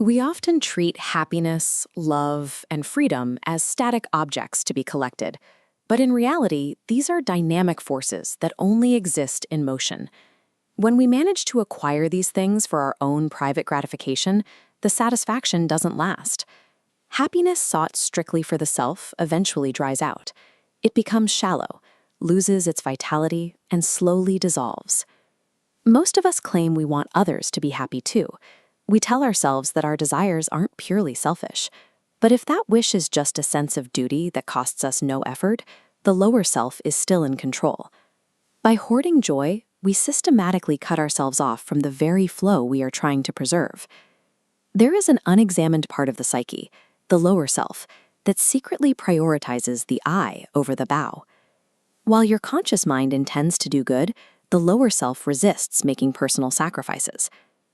We often treat happiness, love, and freedom as static objects to be collected. But in reality, these are dynamic forces that only exist in motion. When we manage to acquire these things for our own private gratification, the satisfaction doesn't last. Happiness sought strictly for the self eventually dries out. It becomes shallow, loses its vitality, and slowly dissolves. Most of us claim we want others to be happy too. We tell ourselves that our desires aren't purely selfish. But if that wish is just a sense of duty that costs us no effort, the lower self is still in control. By hoarding joy, we systematically cut ourselves off from the very flow we are trying to preserve. There is an unexamined part of the psyche, the lower self, that secretly prioritizes the I over the bow. While your conscious mind intends to do good, the lower self resists making personal sacrifices.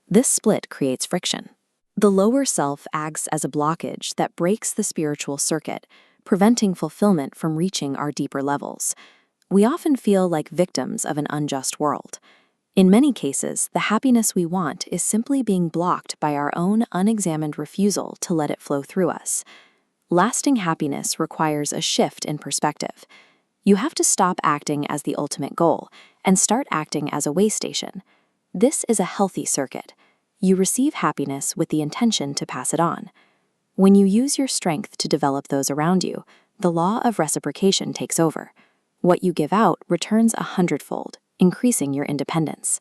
This split creates friction. The lower self acts as a blockage that breaks the spiritual circuit, preventing fulfillment from reaching our deeper levels. We often feel like victims of an unjust world. In many cases, the happiness we want is simply being blocked by our own unexamined refusal to let it flow through us. Lasting happiness requires a shift in perspective. You have to stop acting as the ultimate goal and start acting as a way station. This is a healthy circuit. You receive happiness with the intention to pass it on. When you use your strength to develop those around you, the law of reciprocation takes over. What you give out returns 100-fold, increasing your independence.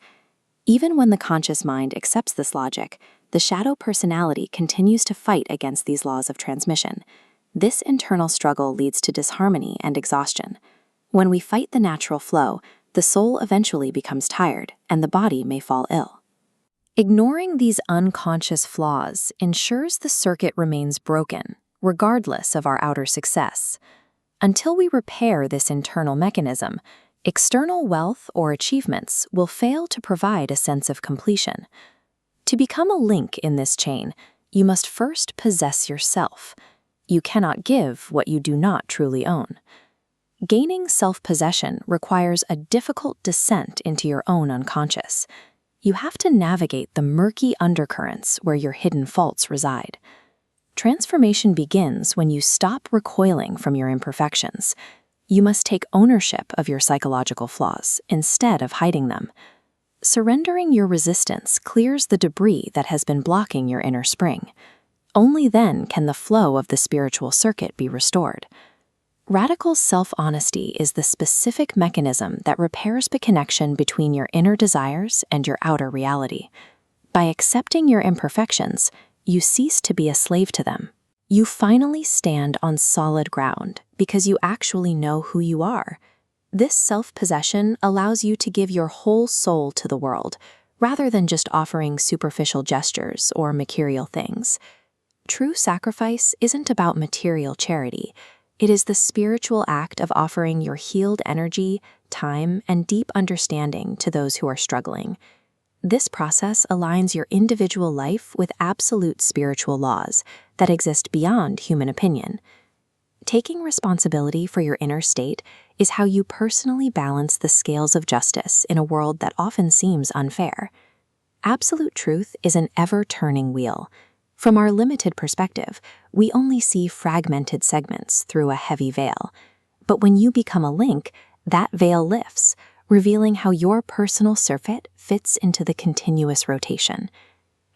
Even when the conscious mind accepts this logic, the shadow personality continues to fight against these laws of transmission. This internal struggle leads to disharmony and exhaustion. When we fight the natural flow, the soul eventually becomes tired, and the body may fall ill. Ignoring these unconscious flaws ensures the circuit remains broken, regardless of our outer success. Until we repair this internal mechanism, external wealth or achievements will fail to provide a sense of completion. To become a link in this chain, you must first possess yourself. You cannot give what you do not truly own. Gaining self-possession requires a difficult descent into your own unconscious. You have to navigate the murky undercurrents where your hidden faults reside. Transformation begins when you stop recoiling from your imperfections. You must take ownership of your psychological flaws instead of hiding them. Surrendering your resistance clears the debris that has been blocking your inner spring. Only then can the flow of the spiritual circuit be restored. Radical self-honesty is the specific mechanism that repairs the connection between your inner desires and your outer reality. By accepting your imperfections, you cease to be a slave to them. You finally stand on solid ground because you actually know who you are. This self-possession allows you to give your whole soul to the world, rather than just offering superficial gestures or material things. True sacrifice isn't about material charity. It is the spiritual act of offering your healed energy, time, and deep understanding to those who are struggling. This process aligns your individual life with absolute spiritual laws that exist beyond human opinion. Taking responsibility for your inner state is how you personally balance the scales of justice in a world that often seems unfair. Absolute truth is an ever-turning wheel. From our limited perspective, we only see fragmented segments through a heavy veil. But when you become a link, that veil lifts, revealing how your personal circuit fits into the continuous rotation.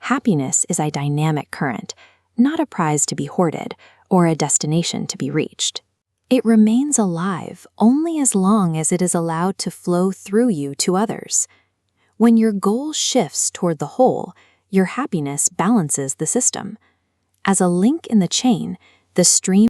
Happiness is a dynamic current, not a prize to be hoarded or a destination to be reached. It remains alive only as long as it is allowed to flow through you to others. When your goal shifts toward the whole, your happiness balances the system. As a link in the chain, the stream